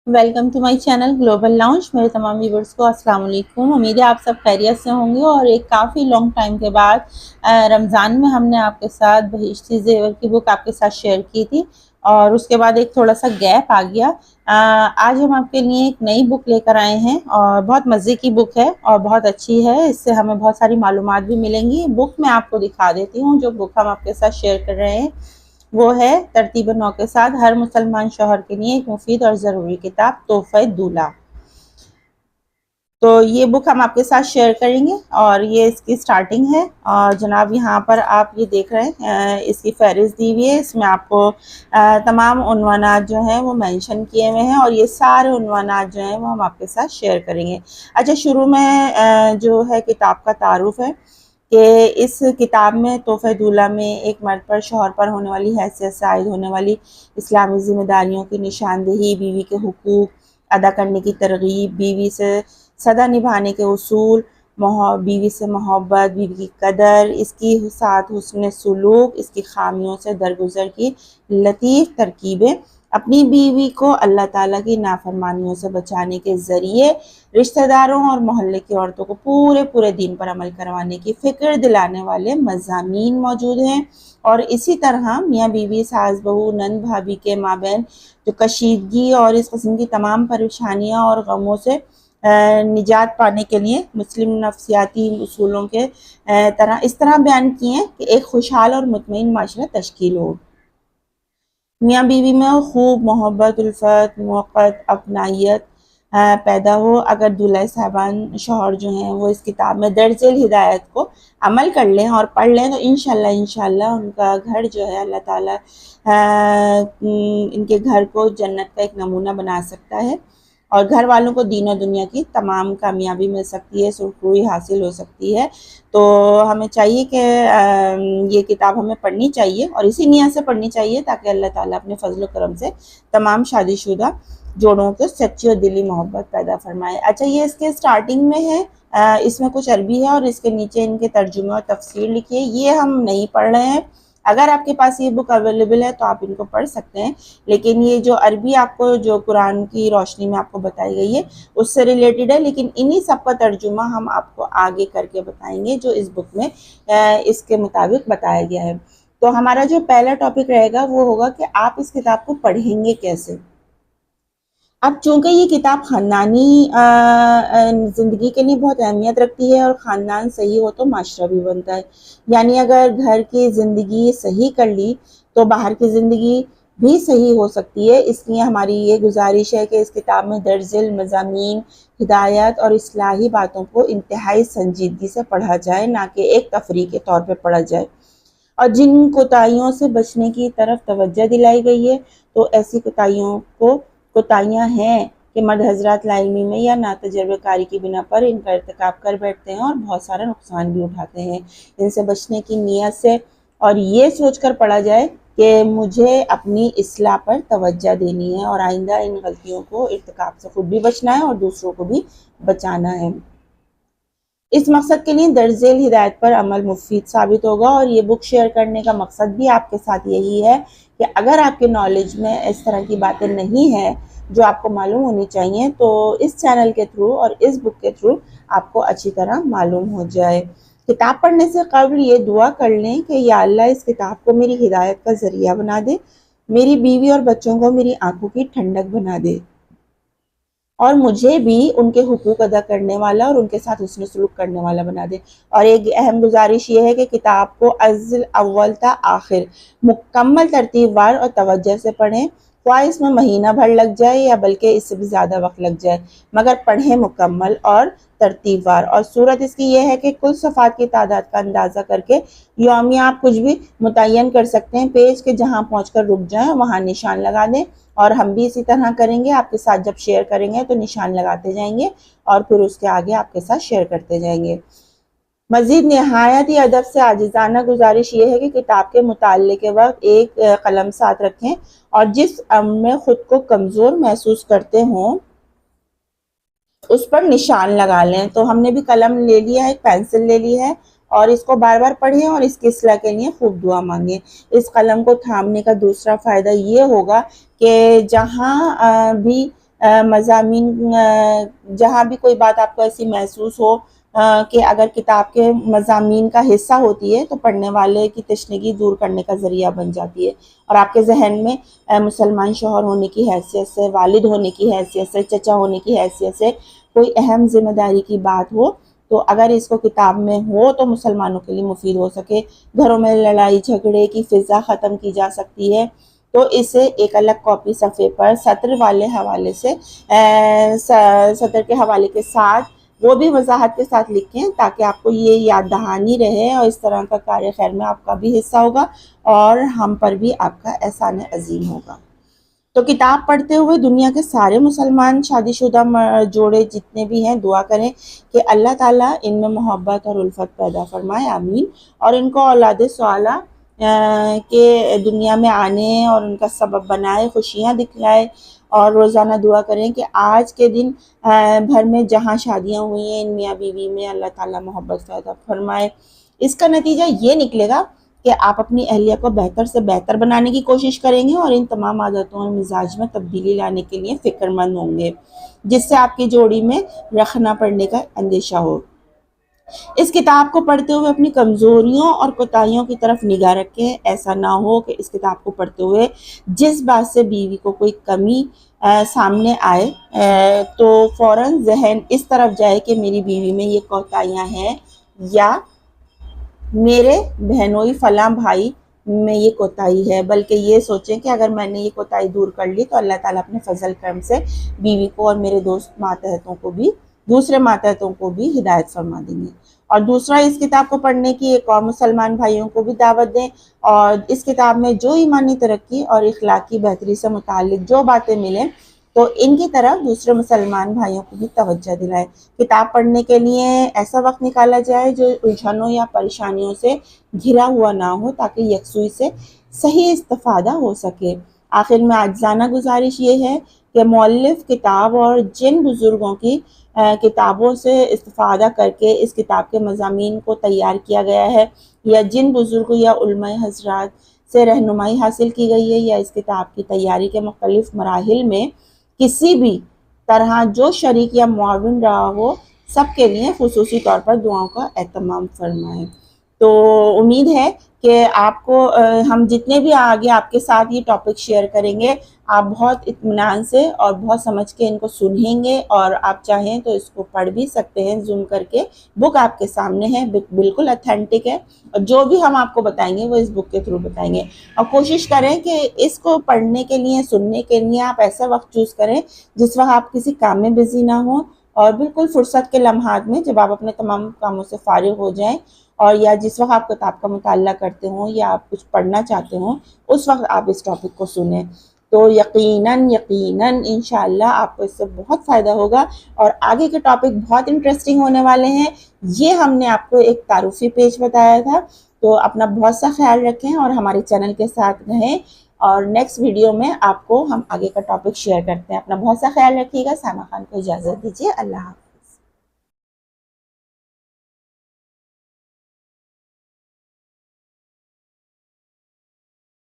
Welcome to my channel global lounge. मेरे तमाम viewers को अस्सलाम वालेकुम। उम्मीद है आप सब खैरियत से होंगे। और एक काफ़ी लॉन्ग टाइम के बाद रमज़ान में हमने आपके साथ बहिश्ती ज़ेवर की बुक आपके साथ शेयर की थी और उसके बाद एक थोड़ा सा गैप आ गया। आज हम आपके लिए एक नई बुक लेकर आए हैं और बहुत मज़े की बुक है और बहुत अच्छी है। इससे हमें बहुत सारी मालूमात भी मिलेंगी। बुक मैं आपको दिखा देती हूँ। जो बुक हम आपके साथ शेयर कर रहे हैं वो है तरतीब नौ के साथ हर मुसलमान शौहर के लिए एक मुफीद और ज़रूरी किताब तोहफ़े दूल्हा। तो ये बुक हम आपके साथ शेयर करेंगे और ये इसकी स्टार्टिंग है। और जनाब यहाँ पर आप ये देख रहे हैं इसकी फहरिस्त दी हुई है। इसमें आपको तमाम उन्वानात जो हैं वो मेंशन किए हुए हैं और ये सारे उन्वानात जो हैं वो हम आपके साथ शेयर करेंगे। अच्छा, शुरू में जो है किताब का तारुफ है कि इस किताब में तोहफ़े दूल्हा में एक मर्द पर शौहर पर होने वाली हैसियत से आयद होने वाली इस्लामी ज़िम्मेदारियों की निशानदेही, बीवी के हुकूक अदा करने की तरगीब, बीवी से सदा निभाने के उसूल, बीवी से मोहब्बत, बीवी की कदर, इसकी साथ हुस्न सुलूक, इसकी खामियों से दरगुजर की लतीफ़ तरकीबें, अपनी बीवी को अल्लाह ताला की नाफरमानियों से बचाने के ज़रिए रिश्तेदारों और मोहल्ले की औरतों को पूरे पूरे दीन पर अमल करवाने की फ़िक्र दिलाने वाले मज़ामीन मौजूद हैं। और इसी तरह मियाँ बीवी, सास बहू, नंद भाभी के माबैन जो कशीदगी और इस किस्म की तमाम परेशानियाँ और गमों से निजात पाने के लिए मुस्लिम नफ्सियाती उसूलों के तरह इस तरह बयान किए हैं कि एक खुशहाल और मुतमईन माशरा तश्कील हो। मियाँ बीवी में खूब मोहब्बत, उल्फत, मुवक्कत अपनायत पैदा हो। अगर दूल्हा साहबान शौहर जो हैं वो इस किताब में दर्जेल हिदायत को अमल कर लें और पढ़ लें तो इंशाल्लाह उनका घर जो है अल्लाह ताला इनके घर को जन्नत का एक नमूना बना सकता है और घर वालों को दीन और दुनिया की तमाम कामयाबी मिल सकती है, सुरखरुई हासिल हो सकती है। तो हमें चाहिए कि ये किताब हमें पढ़नी चाहिए और इसी नीयत से पढ़नी चाहिए ताकि अल्लाह ताला अपने फजल करम से तमाम शादीशुदा जोड़ों को सच्ची और दिली मोहब्बत पैदा फरमाए। अच्छा, ये इसके स्टार्टिंग में है, इसमें कुछ अरबी है और इसके नीचे इनके तर्जुमे और तफसीर लिखी है। ये हम नहीं पढ़ रहे हैं। अगर आपके पास ये बुक अवेलेबल है तो आप इनको पढ़ सकते हैं, लेकिन ये जो अरबी आपको जो कुरान की रोशनी में आपको बताई गई है उससे रिलेटेड है, लेकिन इन्हीं सब का तर्जुमा हम आपको आगे करके बताएंगे जो इस बुक में इसके मुताबिक बताया गया है। तो हमारा जो पहला टॉपिक रहेगा वो होगा कि आप इस किताब को पढ़ेंगे कैसे। अब चूँकि ये किताब ख़ानदानी ज़िंदगी के लिए बहुत अहमियत रखती है और ख़ानदान सही हो तो माशरा भी बनता है। यानी अगर घर की ज़िंदगी सही कर ली तो बाहर की ज़िंदगी भी सही हो सकती है। इसलिए हमारी ये गुजारिश है कि इस किताब में दर्जिल मज़ामीन, हिदायत और इस्लाही बातों को इंतहाई संजीदगी से पढ़ा जाए, ना कि एक तफरीह के तौर पर पढ़ा जाए। और जिन कोताहियों से बचने की तरफ तवज्जो दिलाई गई है तो ऐसी कोताहियाँ हैं कि मर्द हजरात लाइल्मी में या नातजुर्बेकारी की बिना पर इनका इर्तिकाब कर बैठते हैं और बहुत सारा नुकसान भी उठाते हैं। इनसे बचने की नीयत से और ये सोचकर पढ़ा जाए कि मुझे अपनी इस्लाह पर तवज्जो देनी है और आइंदा इन गलतियों को इर्तिकाब से खुद भी बचना है और दूसरों को भी बचाना है। इस मकसद के लिए दर्जेल हिदायत पर अमल मुफीद साबित होगा और ये बुक शेयर करने का मकसद भी आपके साथ यही है कि अगर आपके नॉलेज में इस तरह की बातें नहीं हैं जो आपको मालूम होनी चाहिए तो इस चैनल के थ्रू और इस बुक के थ्रू आपको अच्छी तरह मालूम हो जाए। किताब पढ़ने से कबल ये दुआ कर लें कि या अल्लाह इस किताब को मेरी हिदायत का ज़रिया बना दे, मेरी बीवी और बच्चों को मेरी आंखों की ठंडक बना दे और मुझे भी उनके हुकूक अदा करने वाला और उनके साथ हुस्न सलूक करने वाला बना दे। और एक अहम गुजारिश ये है कि किताब को अज़्ल अव्वल ता आखिर मुकम्मल तरतीबवार और तवज्जो से पढ़ें, ख्वाह इसमें महीना भर लग जाए या बल्कि इससे भी ज़्यादा वक्त लग जाए, मगर पढ़ें मुकम्मल और तरतीबवार। और सूरत इसकी यह है कि कुल सफ़ात की तादाद का अंदाज़ा करके यौमिया आप कुछ भी मुतय्यन कर सकते हैं। पेज के जहाँ पहुँचकर रुक जाएँ वहाँ निशान लगा दें और हम भी इसी तरह करेंगे। आपके साथ जब शेयर करेंगे तो निशान लगाते जाएंगे और फिर उसके आगे आपके साथ शेयर करते जाएंगे। मज़ीद नहायत ही अदब से आजिज़ाना गुजारिश ये है कि किताब के मुताले के वक्त एक कलम साथ रखें और जिस अम्र में ख़ुद को कमज़ोर महसूस करते हों उस पर निशान लगा लें। तो हमने भी कलम ले लिया है, एक पेंसिल ले ली है और इसको बार बार पढ़ें और इसकी इस्लाह के लिए खूब दुआ मांगें। इस कलम को थामने का दूसरा फ़ायदा ये होगा कि जहाँ भी مضامین جہاں بھی کوئی بات آپ کو ایسی محسوس ہو کہ اگر کتاب کے مضامین کا حصہ ہوتی ہے تو پڑھنے والے کی تشنگی دور کرنے کا ذریعہ بن جاتی ہے، اور آپ کے ذہن میں مسلمان شوہر ہونے کی حیثیت سے، والد ہونے کی حیثیت سے، چچا ہونے کی حیثیت سے کوئی اہم ذمہ داری کی بات ہو تو اگر اس کو کتاب میں ہو تو مسلمانوں کے لیے مفید ہو سکے، گھروں میں لڑائی جھگڑے کی فضا ختم کی جا سکتی ہے، تو اسے ایک الگ کاپی صفحے پر سطر والے حوالے سے سطر کے حوالے کے ساتھ وہ بھی وضاحت کے ساتھ لکھیں تاکہ آپ کو یہ یاد دہانی رہے، اور اس طرح کا کار خیر میں آپ کا بھی حصہ ہوگا اور ہم پر بھی آپ کا احسان عظیم ہوگا۔ تو کتاب پڑھتے ہوئے دنیا کے سارے مسلمان شادی شدہ جوڑے جتنے بھی ہیں دعا کریں کہ اللہ تعالیٰ ان میں محبت اور الفت پیدا فرمائے، آمین، اور ان کو اولاد صالحہ کے دنیا میں آنے اور ان کا سبب بنائے، خوشیاں دکھلائے، اور روزانہ دعا کریں کہ آج کے دن بھر میں جہاں شادیاں ہوئی ہیں ان میاں بیوی میں اللہ تعالیٰ محبت پیدا فرمائے۔ اس کا نتیجہ یہ نکلے گا کہ آپ اپنی اہلیہ کو بہتر سے بہتر بنانے کی کوشش کریں گے اور ان تمام عادتوں اور مزاج میں تبدیلی لانے کے لیے فکر مند ہوں گے، جس سے آپ کی جوڑی میں رکھنا پڑنے کا اندیشہ ہو۔ اس کتاب کو پڑھتے ہوئے اپنی کمزوریوں اور کوتاہیوں کی طرف نگاہ رکھیں، ایسا نہ ہو کہ اس کتاب کو پڑھتے ہوئے جس بات سے بیوی کو کوئی کمی سامنے آئے تو فوراً ذہن اس طرف جائے کہ میری بیوی میں یہ کوتاہیاں ہیں، یا میرے بہنوئی فلاں بھائی میں یہ کوتاہی ہے، بلکہ یہ سوچیں کہ اگر میں نے یہ کوتاہی دور کر لی تو اللہ تعالیٰ اپنے فضل کرم سے بیوی کو اور میرے دوسرے ماتحتوں کو بھی ہدایت فرما دیں گے۔ اور دوسرا، اس کتاب کو پڑھنے کی ایک اور مسلمان بھائیوں کو بھی دعوت دیں، اور اس کتاب میں جو ایمانی ترقی اور اخلاقی بہتری سے متعلق جو باتیں ملیں تو ان کی طرف دوسرے مسلمان بھائیوں کو بھی توجہ دلائیں۔ کتاب پڑھنے کے لیے ایسا وقت نکالا جائے جو الجھنوں یا پریشانیوں سے گھرا ہوا نہ ہو تاکہ یکسوئی سے صحیح استفادہ ہو سکے۔ آخر میں عاجزانہ گزارش یہ ہے کہ مؤلف کتاب اور جن بزرگوں کی کتابوں سے استفادہ کر کے اس کتاب کے مضامین کو تیار کیا گیا ہے، یا جن بزرگوں یا علماء حضرات سے رہنمائی حاصل کی گئی ہے، یا اس کتاب کی تیاری کے مختلف مراحل میں کسی بھی طرح جو شریک یا معاون رہا ہو، سب کے لیے خصوصی طور پر دعاؤں کا اہتمام فرمائیں۔ تو امید ہے کہ آپ کو ہم جتنے بھی آگے آپ کے ساتھ یہ ٹاپک شیئر کریں گے آپ بہت اطمینان سے اور بہت سمجھ کے ان کو سنیں گے، اور آپ چاہیں تو اس کو پڑھ بھی سکتے ہیں زوم کر کے۔ بک آپ کے سامنے ہے، بالکل اتھینٹک ہے، اور جو بھی ہم آپ کو بتائیں گے وہ اس بک کے تھرو بتائیں گے۔ اور کوشش کریں کہ اس کو پڑھنے کے لیے، سننے کے لیے آپ ایسا وقت چوز کریں جس وقت آپ کسی کام میں بزی نہ ہوں، اور بالکل فرصت کے لمحات میں جب آپ اپنے تمام کاموں سے فارغ ہو جائیں، اور یا جس وقت آپ کتاب کا مطالعہ کرتے ہوں یا آپ کچھ پڑھنا چاہتے ہوں اس وقت آپ اس ٹاپک کو سنیں، تو یقیناً انشاءاللہ آپ کو اس سے بہت فائدہ ہوگا، اور آگے کے ٹاپک بہت انٹرسٹنگ ہونے والے ہیں۔ یہ ہم نے آپ کو ایک تعارفی پیج بتایا تھا، تو اپنا بہت سا خیال رکھیں اور ہمارے چینل کے ساتھ رہیں، اور نیکسٹ ویڈیو میں آپ کو ہم آگے کا ٹاپک شیئر کرتے ہیں۔ اپنا بہت سا خیال رکھیے گا۔ سائمہ خان کو اجازت دیجیے، اللہ حافظ۔